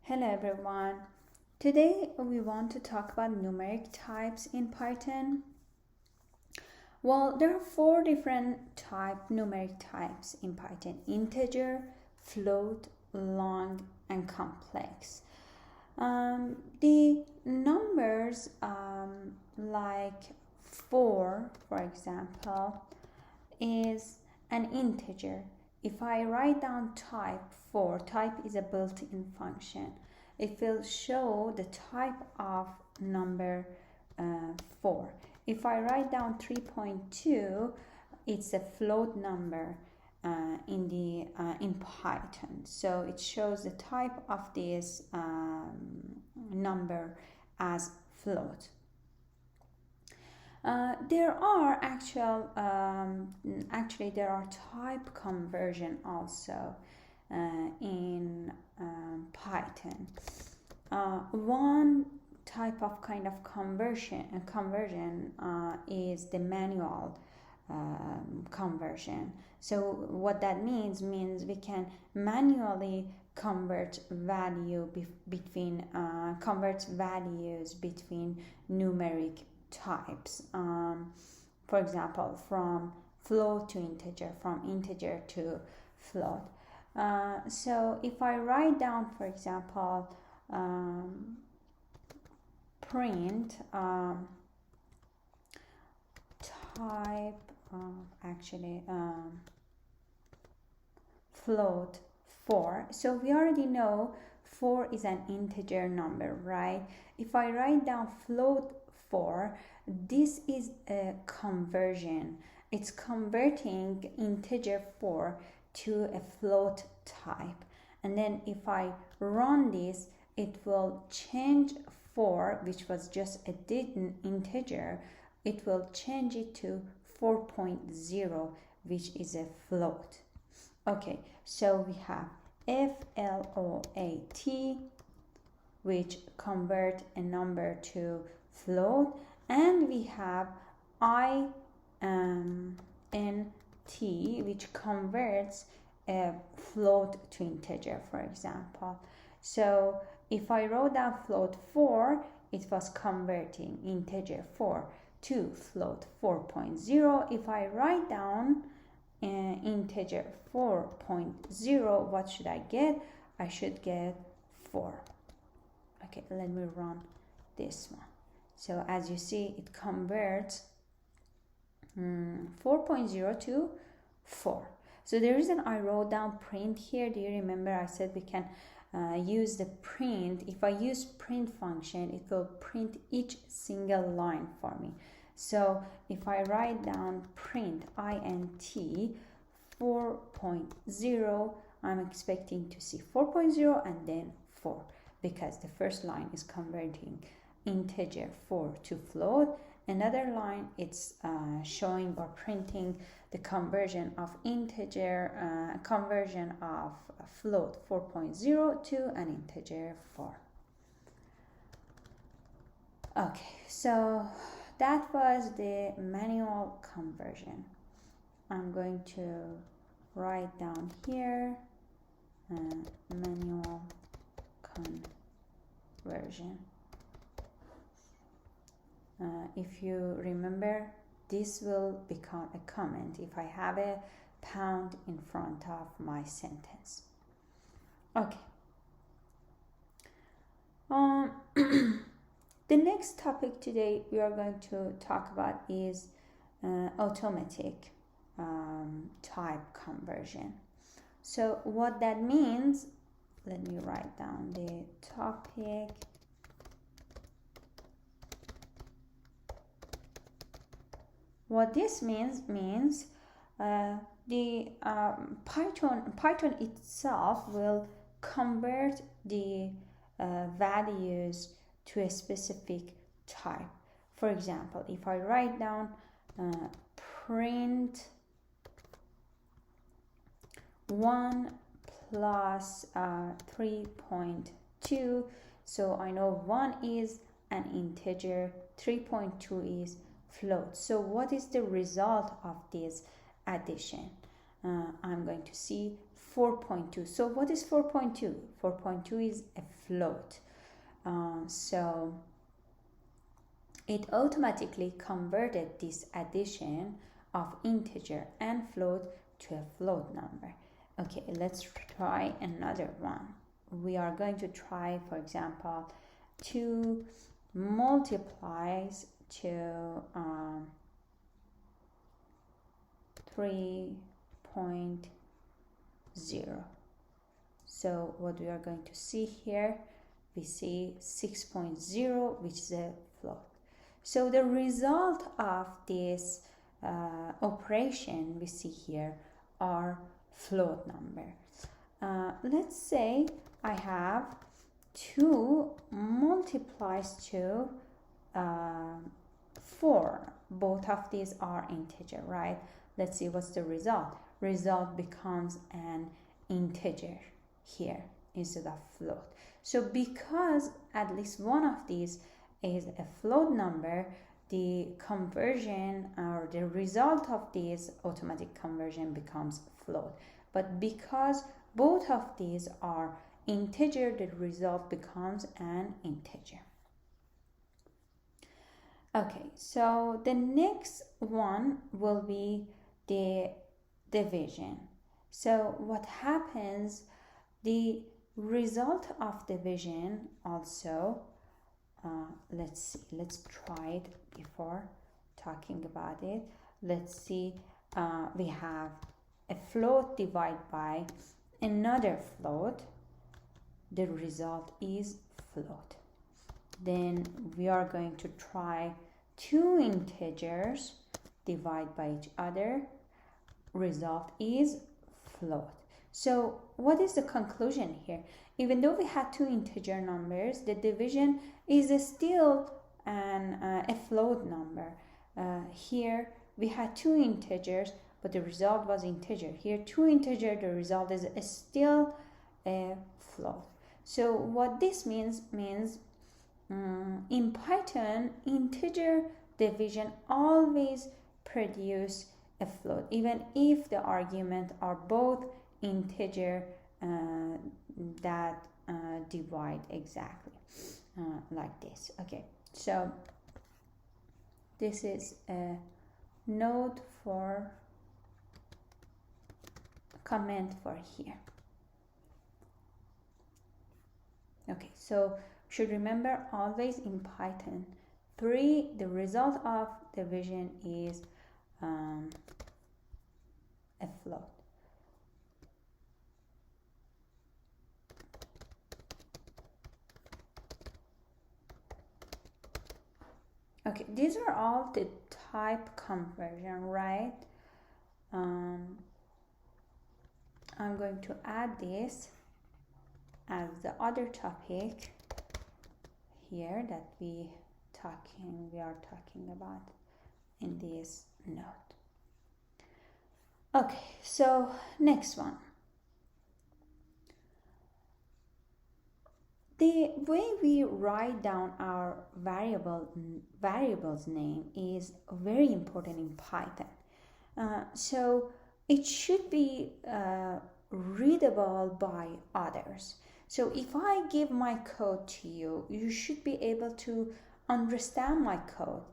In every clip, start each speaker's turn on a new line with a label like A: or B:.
A: Hello everyone. Today we want to talk about numeric types in Python. Well, there are four different numeric types in Python: integer, float, long, and complex. The numbers like 4, for example, is an integer. If I write down type 4, type is a built-in function. It will show the type of number 4. If I write down 3.2, it's a float number in Python. So it shows the type of this number as float. There are actually there are type conversion also in Python. One type of conversion is the manual conversion. So what that means we can manually convert values between numeric types. For example, from float to integer, from integer to float. So if I write down, for example, print type float 4. So we already know 4 is an integer number, right? If I write down float 4, this is a conversion. It's converting integer 4 to a float type. And then if I run this, it will change 4, which was just an integer, it will change it to 4.0, which is a float. Okay, so we have float, which convert a number to float, and we have int, which converts a float to integer, for example. So if I wrote down float 4, it was converting integer 4 to float 4.0. If I write down integer 4.0, what should I get? I should get 4. Okay, let me run this one. So as you see, it converts 4.0 to 4. So the reason I wrote down print here, do you remember I said we can use the print? If I use print function, it will print each single line for me. So if I write down print int 4.0, I'm expecting to see 4.0 and then 4, because the first line is converting integer 4 to float. Another line, it's showing or printing the conversion of float 4.0 to an integer 4. Okay, so that was the manual conversion. I'm going to write down here manual conversion. If you remember, this will become a comment if I have a pound in front of my sentence. Okay. The next topic today we are going to talk about is automatic type conversion. So what that means, let me write down the topic. What this means the Python itself will convert the values to a specific type. For example, if I write down print 1 plus 3.2, so I know 1 is an integer, 3.2 is float. So what is the result of this addition? I'm going to see 4.2. So what is 4.2? 4.2 is a float. So it automatically converted this addition of integer and float to a float number. Okay, let's try another one. We are going to try, for example, 2 multiplies to 3.0. So what we are going to see here, we see 6.0, which is a float. So the result of this operation we see here are float number. Let's say I have 2 multiplies to 4. Both of these are integer, right? Let's see what's the result. Result becomes an integer here instead of float. So because at least one of these is a float number, the conversion or the result of this automatic conversion becomes float. But because both of these are integer, the result becomes an integer. Okay, so the next one will be the division. So what happens, the result of division also, let's try it before talking about it. Let's see, we have a float divided by another float. The result is float. Then we are going to try 2 integers divide by each other. Result is float. So what is the conclusion here? Even though we had 2 integer numbers, the division is still a float number. Here we had 2 integers, but the result was integer. Here 2 integer, the result is still a float. So what this means in Python, integer division always produce a float, even if the arguments are both integer that divide exactly like this. Okay, so this is a note for comment for here. Okay, so should remember always in Python 3, the result of division is a float. Okay, these are all the type conversion, right? I'm going to add this as the other topic here that we are talking about in this note. Okay, so next one. The way we write down our variable's name is very important in Python. So it should be readable by others. So if I give my code to you, you should be able to understand my code.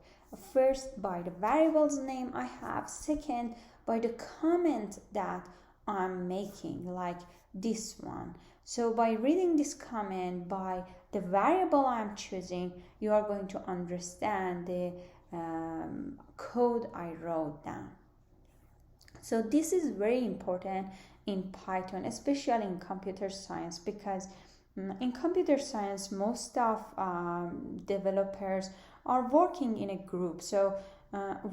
A: First, by the variable's name I have. Second, by the comment that I'm making, like this one. So by reading this comment, by the variable I'm choosing, you are going to understand the code I wrote down. So this is very important in Python, especially in computer science, because in computer science, most of developers are working in a group. So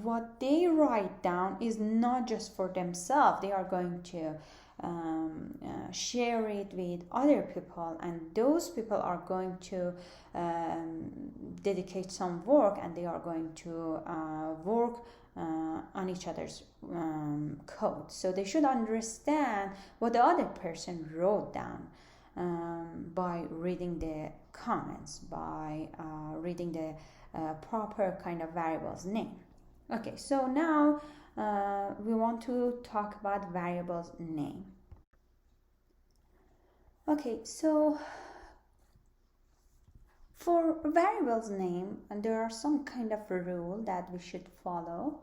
A: what they write down is not just for themselves. They are going to share it with other people, and those people are going to dedicate some work, and they are going to work on each other's code. So they should understand what the other person wrote down by reading the comments, by reading the proper kind of variable's name. Okay, so now we want to talk about variable's name. Okay, so for variables name, and there are some kind of rule that we should follow.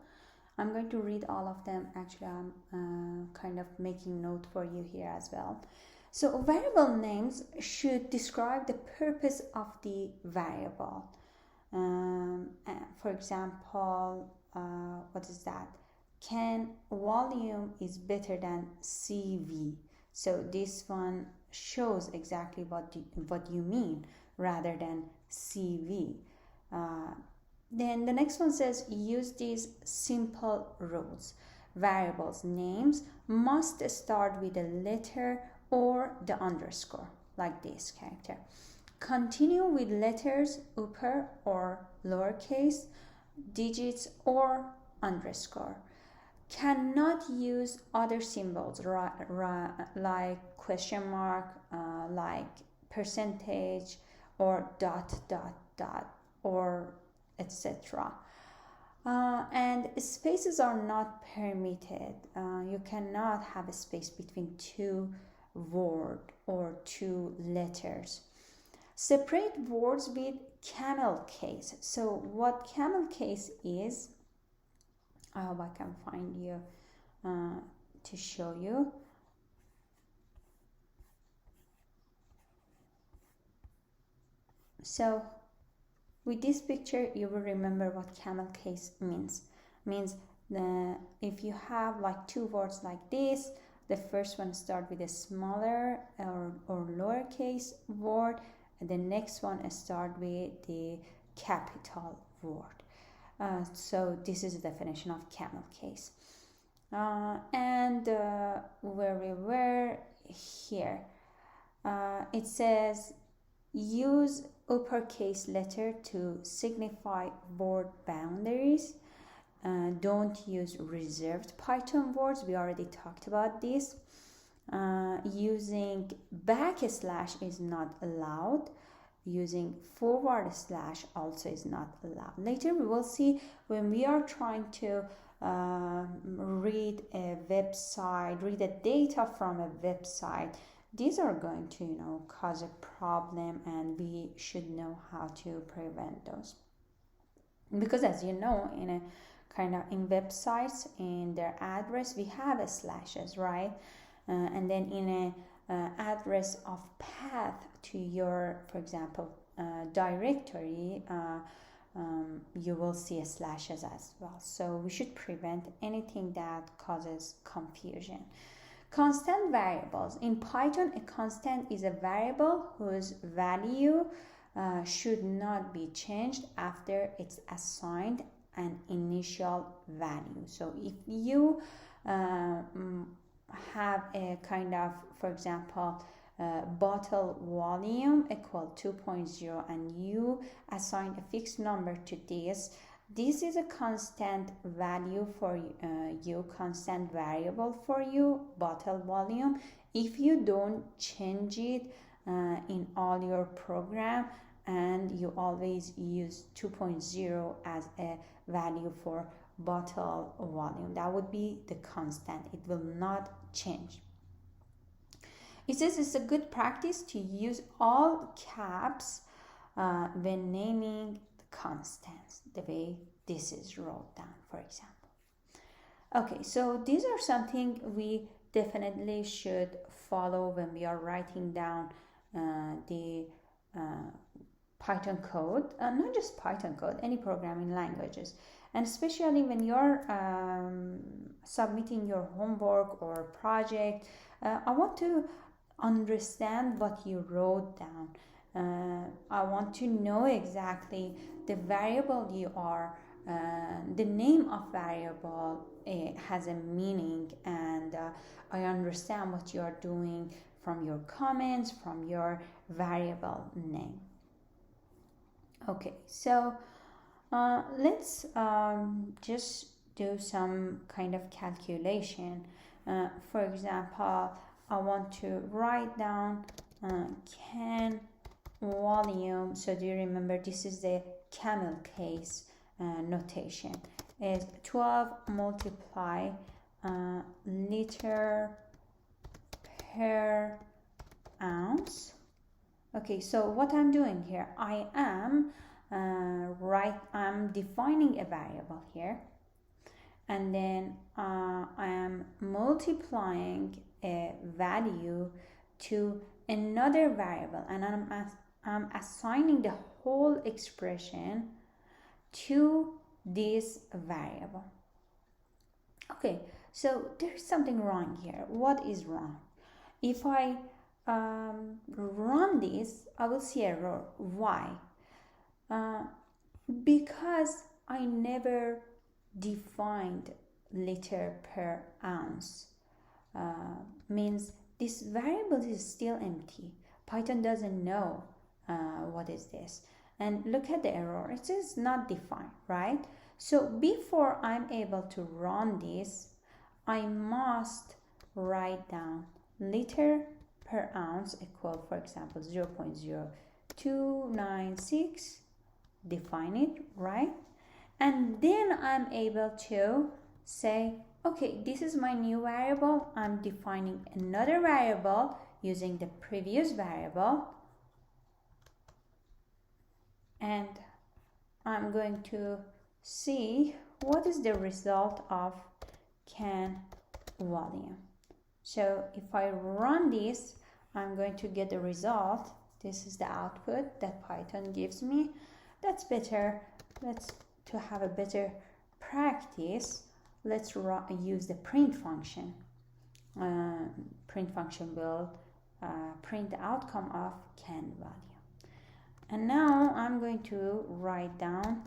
A: I'm going to read all of them. Actually, I'm kind of making note for you here as well. So variable names should describe the purpose of the variable. For example, what is that? Can volume is better than CV? So this one shows exactly what you mean rather than CV. Then the next one says use these simple rules. Variables names must start with a letter or the underscore, like this character. Continue with letters, upper or lowercase, digits or underscore. Cannot use other symbols like question mark, like percentage, or dot dot dot, or etc. And spaces are not permitted. You cannot have a space between two words or two letters. Separate words with camel case. So what camel case is, I hope I can find you to show you. So with this picture, you will remember what camel case means. Means if you have like two words like this, the first one start with a smaller or lowercase word, and the next one start with the capital word. So this is the definition of camel case. And where we were here, it says use uppercase letter to signify word boundaries. Don't use reserved Python words. We already talked about this. Using backslash is not allowed. Using forward slash also is not allowed. Later we will see when we are trying to read a website, read the data from a website, these are going to cause a problem, and we should know how to prevent those, because as you know, in websites, in their address we have a slashes, right? And then in a address of path to your, for example, directory, you will see a slashes as well. So we should prevent anything that causes confusion. Constant variables. In Python, a constant is a variable whose value should not be changed after it's assigned an initial value. So if you have a for example, bottle volume equal 2.0 and you assign a fixed number to this is a constant value for you, constant variable for you, bottle volume. If you don't change it in all your program, and you always use 2.0 as a value for bottle volume, that would be the constant. It will not change. It says it's a good practice to use all caps when naming the constants, the way this is wrote down, for example. Okay, so these are something we definitely should follow when we are writing down the Python code, not just Python code, any programming languages. And especially when you're submitting your homework or project, I want to understand what you wrote down. I want to know exactly the variable you are, the name of variable has a meaning, and I understand what you are doing from your comments, from your variable name. Okay, so let's just do some kind of calculation. For example, I want to write down can volume. So do you remember this is the camel case notation, is 12 multiply liter per ounce. Okay, so what I'm doing here, I am I'm defining a variable here, and then I am multiplying a value to another variable, and I'm assigning the whole expression to this variable. Okay, so there's something wrong here. What is wrong? If I run this, I will see error. Why? Because I never defined liter per ounce. Means this variable is still empty. Python doesn't know what is this. And look at the error. It is not defined, right? So before I'm able to run this, I must write down liter per ounce equal, for example, 0.0296, define it, right? And then I'm able to say, okay, this is my new variable. I'm defining another variable using the previous variable, and I'm going to see what is the result of can volume. So if I run this, I'm going to get the result. This is the output that Python gives me. That's better. To have a better practice, let's use the print function. Print function will print the outcome of can volume. And now I'm going to write down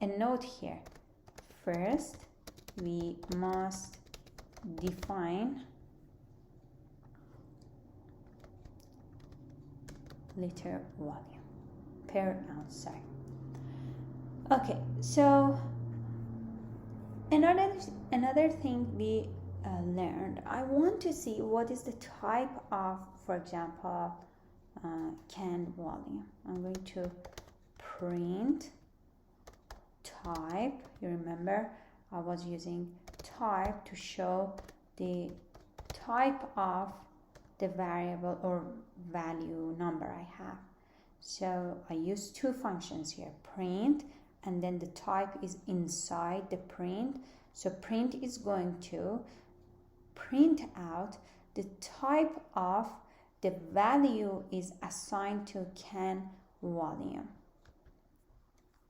A: a note here. First, we must define liter volume per ounce, sorry. Okay, so another thing we learned, I want to see what is the type of, for example, can volume. I'm going to print type. You remember I was using type to show the type of the variable or value number I have. So I use two functions here, print, and then the type is inside the print. So print is going to print out the type of the value is assigned to can volume.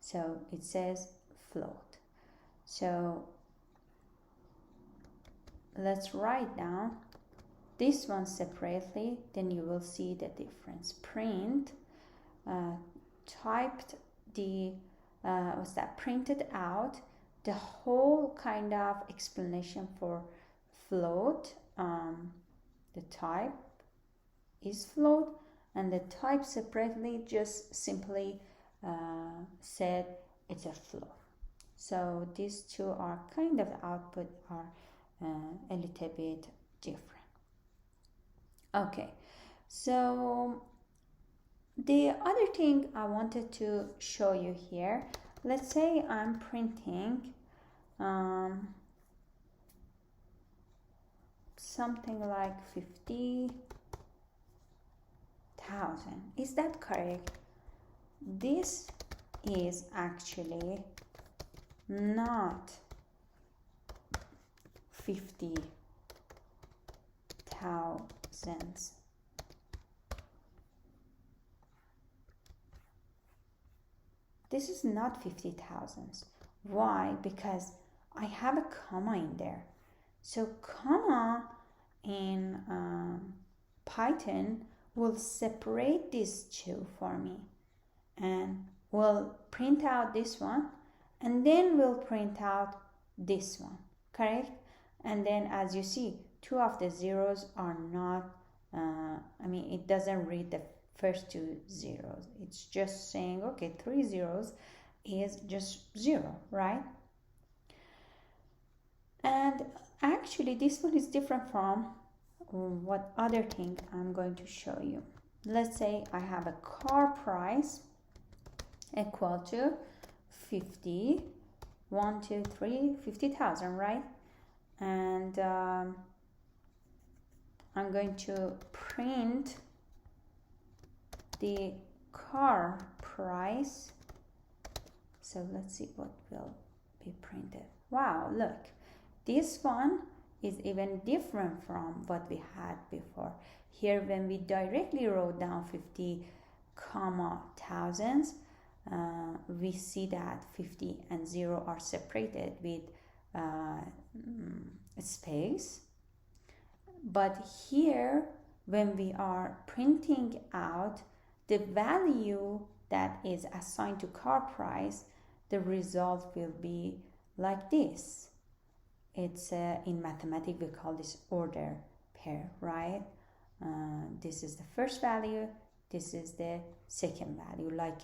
A: So it says float. So let's write down this one separately, then you will see the difference. Print typed the printed out the whole kind of explanation for float. The type is float, and the type separately just simply said it's a float. So these two are kind of output are a little bit different. Okay, so the other thing I wanted to show you here, let's say I'm printing something like 50,000. Is that correct? This is actually not 50,000. This is not 50,000. Why? Because I have a comma in there. So comma in Python will separate these two for me, and will print out this one, and then we'll print out this one, correct? And then as you see, two of the zeros are not, it doesn't read the first two zeros. It's just saying, okay, 3 zeros is just 0, right? And actually this one is different from what other thing I'm going to show you. Let's say I have a car price equal to 50,000, right? And I'm going to print the car price. So let's see what will be printed. Wow, look, this one is even different from what we had before. Here, when we directly wrote down 50 comma thousands, we see that 50 and 0 are separated with space. But here, when we are printing out the value that is assigned to car price, the result will be like this. It's in mathematics we call this order pair, right? This is the first value, this is the second value, like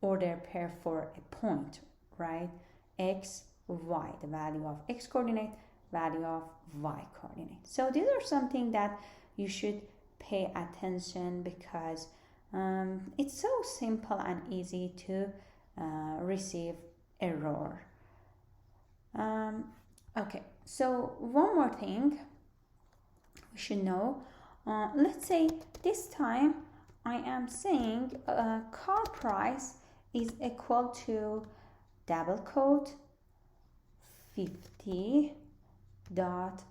A: order pair for a point, right? X, y, the value of x coordinate, value of y coordinate. So these are something that you should pay attention, because it's so simple and easy to receive error. Okay, so one more thing we should know. Let's say this time I am saying car price is equal to double quote 50 dot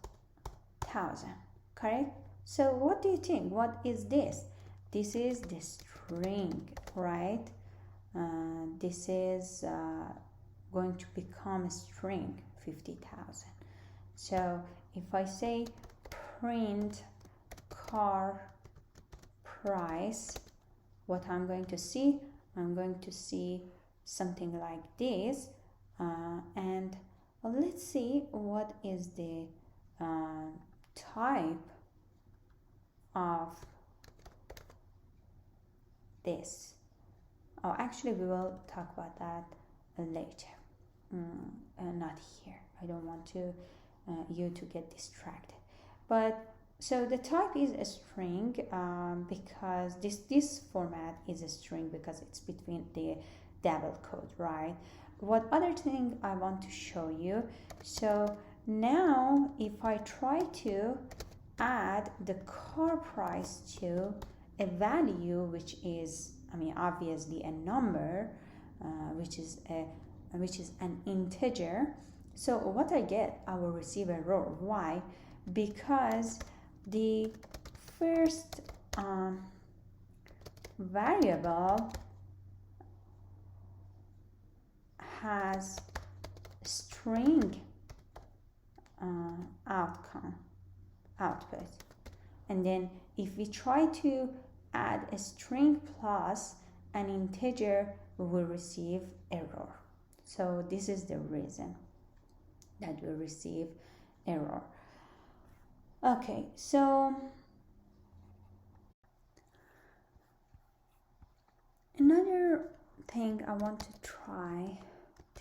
A: thousand, correct? So what do you think? What is this? This is the string, right? This is going to become a string 50,000. So if I say print car price, what I'm going to see? I'm going to see something like this, and let's see what is the type of this. Oh, actually we will talk about that later, not here. I don't want to you to get distracted. But so the type is a string, because this format is a string because it's between the double quote, right? What other thing I want to show you? So now if I try to add the car price to a value which is, I mean, obviously a number, which is an integer. So what I get, I will receive error. Why? Because the first variable has string output, and then if we try to add a string plus an integer, we will receive error. So this is the reason that we receive error. Okay, so another thing I want to try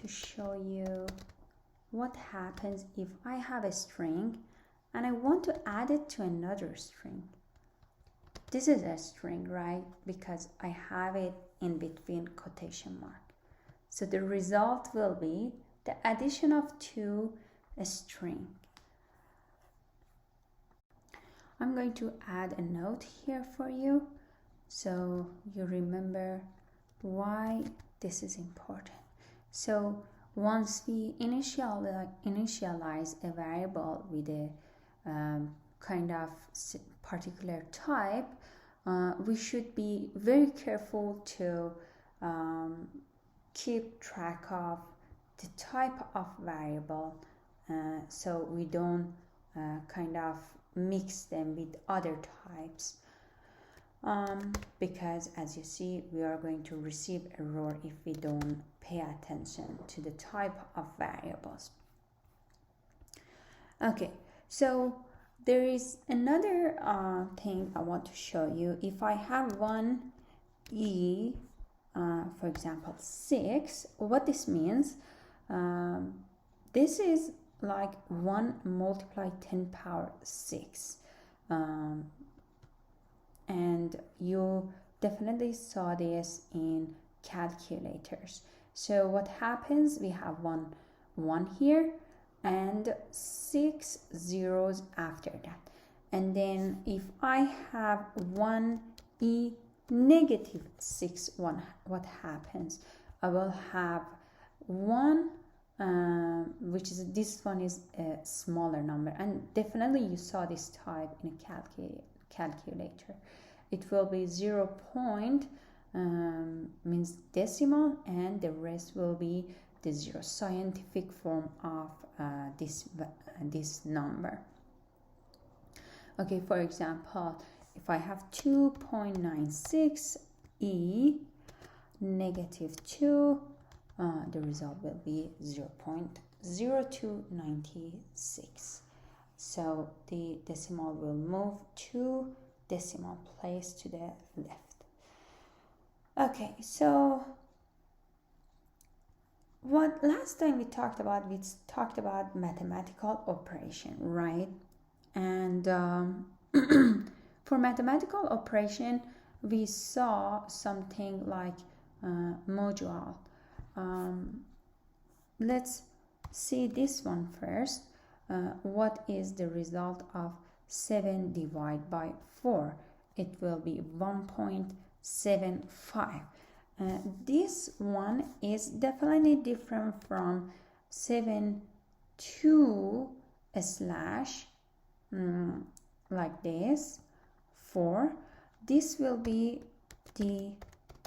A: to show you what happens if I have a string and I want to add it to another string. This is a string, right? Because I have it in between quotation mark. So the result will be the addition of two string. I'm going to add a note here for you so you remember why this is important. So once we initialize a variable with a kind of particular type, we should be very careful to keep track of the type of variable, so we don't kind of mix them with other types, because as you see, we are going to receive error if we don't pay attention to the type of variables. Okay, so there is another thing I want to show you. If I have one E, for example 6, what this means, this is like 1 multiplied 10 power 6, and you definitely saw this in calculators. So what happens, we have one here and 6 zeros after that. And then if I have 1e negative 6, what happens? I will have 1, which is, this one is a smaller number, and definitely you saw this type in a calculator. It will be 0 point, means decimal, and the rest will be the zero, scientific form of this number. Okay, for example, if I have 2.96 e negative 2, the result will be 0.0296. So the decimal will move 2 decimal place to the left. Okay, so what last time we talked about mathematical operation, right? And for mathematical operation, we saw something like module. Let's see this one first. What is the result of 7 divided by 4? It will be 1.75. This one is definitely different from 7 2 slash like this 4. This will be the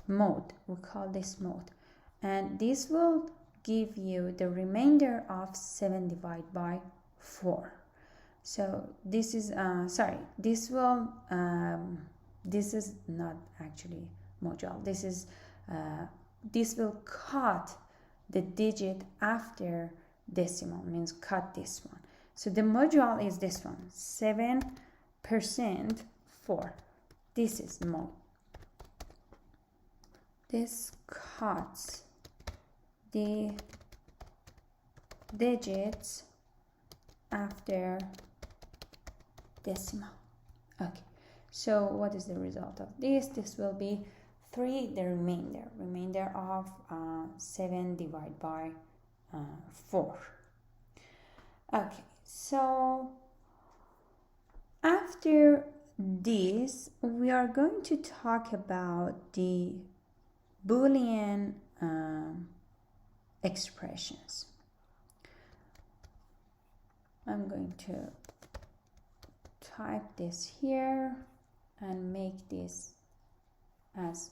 A: mode, we call this mode, and this will give you the remainder of 7 divided by 4. So this is this is not actually module. This will cut the digit after decimal, means cut this one. So the module is this one, 7% 4. This is mode. This cuts the digits after decimal. Okay, so what is the result of this? This will be 3, the remainder of 7 divided by 4. Okay, so after this, we are going to talk about the Boolean expressions. I'm going to type this here and make this as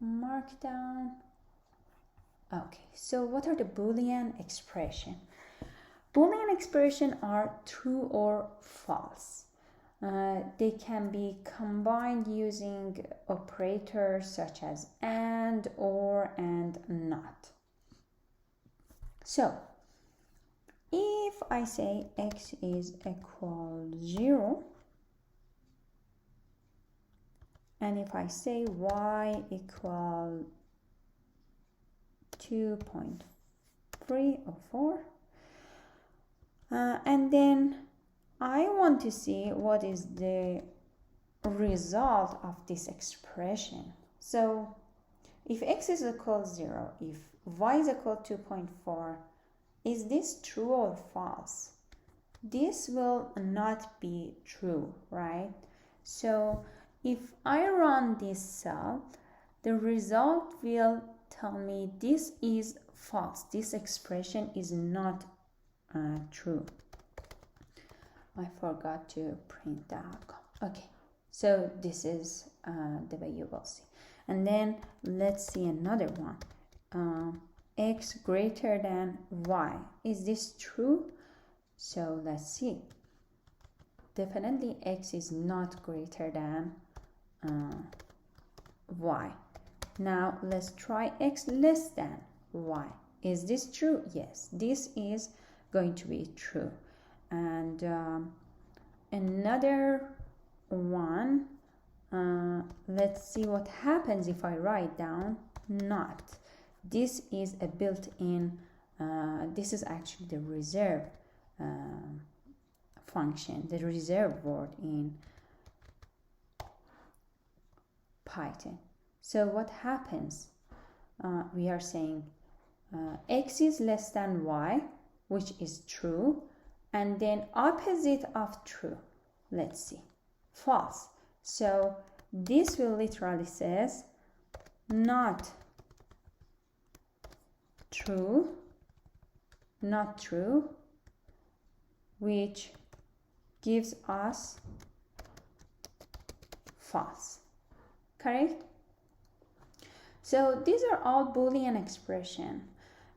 A: markdown. Okay, so what are the Boolean expression? Boolean expression are true or false. They can be combined using operators such as and, or, and not. So if I say x is equal 0, and if I say y equal 2.3 or 4, and then I want to see what is the result of this expression. So if x is equal 0, if y is equal 2.4, is this true or false? This will not be true, right? So if I run this cell, the result will tell me this is false. This expression is not true. I forgot to print the outcome. Okay, so this is the way you will see. And then let's see another one. X greater than y. Is this true? So let's see. Definitely x is not greater than y. Now let's try x less than y. Is this true? Yes, this is going to be true. And another one, let's see what happens if I write down not. This is a built-in, this is actually the reserve function, the reserve word in Python. So what happens? We are saying x is less than y, which is true, and then opposite of true. Let's see. false. So this will literally says not true, which gives us false. Correct? So these are all Boolean expression.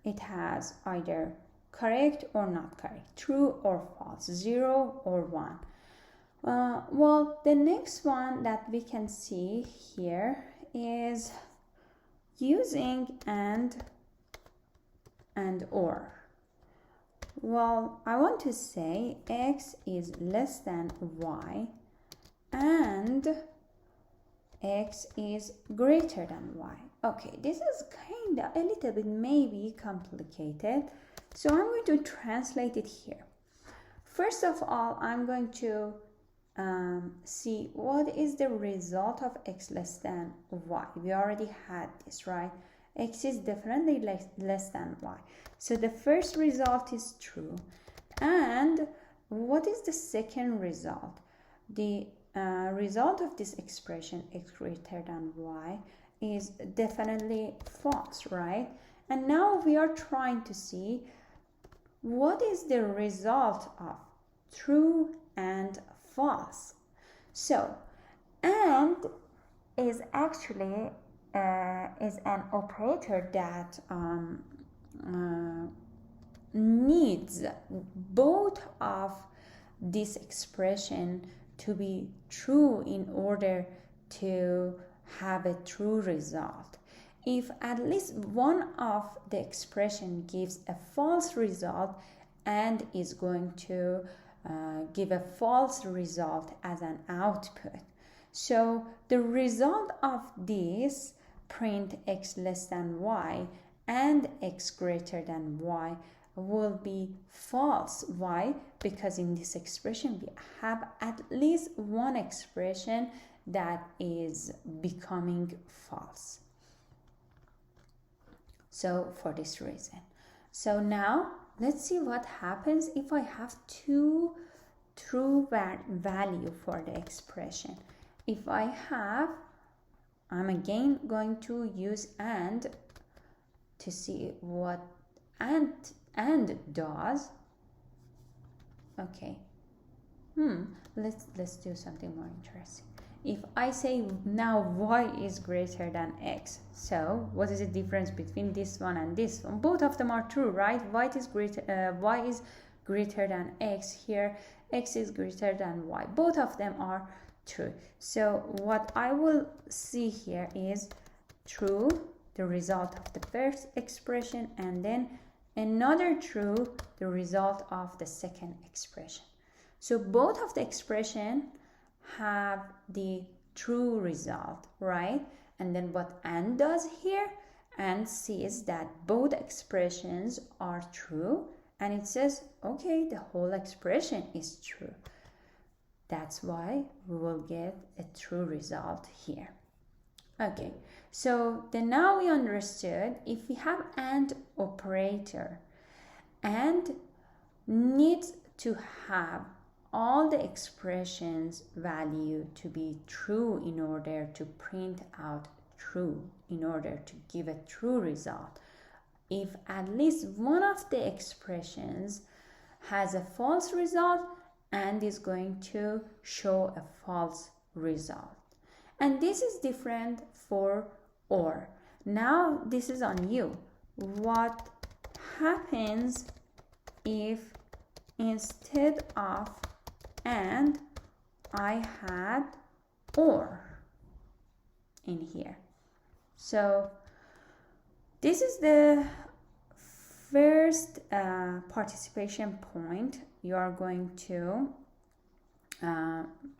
A: It has either correct or not correct, true or false, 0 or 1. Well, the next one that we can see here is using and or. Well, I want to say x is less than y and x is greater than y. Okay, this is kind of a little bit maybe complicated, so I'm going to translate it here. First of all, I'm going to see what is the result of x less than y. We already had this, right? X is definitely less than y. So the first result is true. And what is the second result? The result of this expression, x greater than y, is definitely false, right? And now we are trying to see what is the result of true and false. So, and is actually is an operator that needs both of this expression to be true in order to have a true result. If at least one of the expression gives a false result and is going to give a false result as an output. So the result of this print x less than y and x greater than y will be false. Why? Because in this expression we have at least one expression that is becoming false. So for this reason. So now let's see what happens if I have two true value for the expression. If I have, I'm again going to use and to see what and does. Okay. Let's do something more interesting. If I say now y is greater than x, so what is the difference between this one and this one? Both of them are true, right? Y is greater than x. Here x is greater than y. Both of them are true. So what I will see here is true, the result of the first expression, and then another true, the result of the second expression. So both of the expression have the true result, right? And then what and does here, and sees that both expressions are true, and it says, okay, the whole expression is true. That's why we will get a true result here. Okay, so then now we understood if we have AND operator and needs to have all the expressions value to be true in order to print out true, in order to give a true result. If at least one of the expressions has a false result, and is going to show a false result. And this is different for OR. Now this is on you. What happens if instead of and I had OR in here? So this is the first participation point you are going to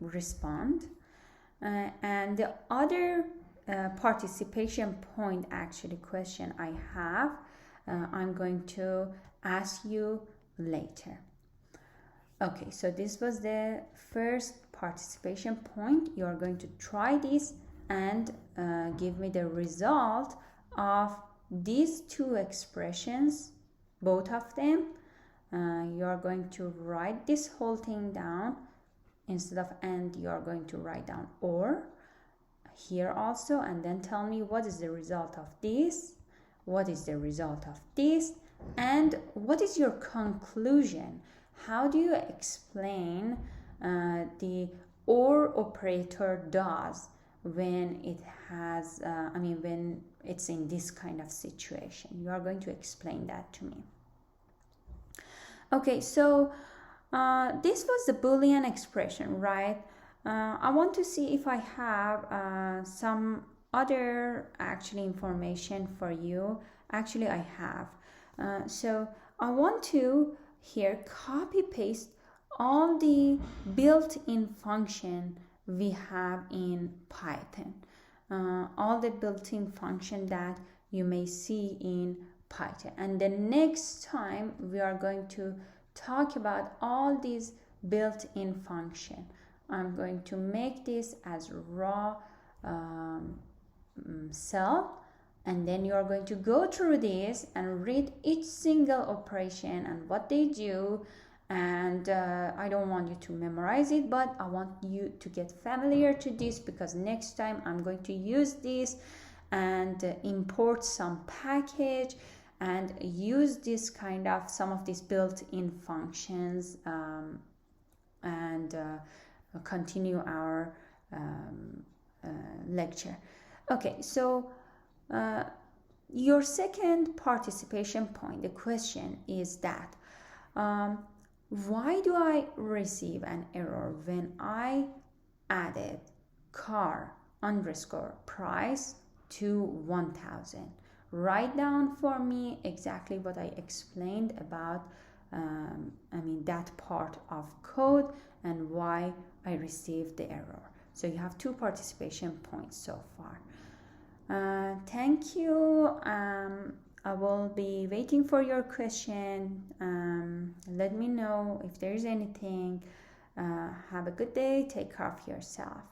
A: respond, and the other participation point, actually question I have, I'm going to ask you later. Okay, so this was the first participation point. You are going to try this and give me the result of these two expressions, both of them. You are going to write this whole thing down instead of and you are going to write down or here also, and then tell me what is the result of this, what is the result of this, and what is your conclusion. How do you explain the or operator does when it has when it's in this kind of situation? You are going to explain that to me. Okay, so this was the Boolean expression, right? I want to see if I have some other actually information for you. Actually, I have. So I want to here copy paste all the built-in function we have in Python. All the built-in function that you may see in Python. And the next time we are going to talk about all these built-in function. I'm going to make this as raw cell, and then you are going to go through this and read each single operation and what they do. And I don't want you to memorize it, but I want you to get familiar to this, because next time I'm going to use this and import some package and use this kind of some of these built-in functions and continue our lecture. Okay, so your second participation point, the question is that why do I receive an error when I added car underscore price to 1000? Write down for me exactly what I explained about that part of code and why I received the error. So you have 2 participation points so far. Thank you. I will be waiting for your question. Let me know if there is anything. Have a good day. Take care of yourself.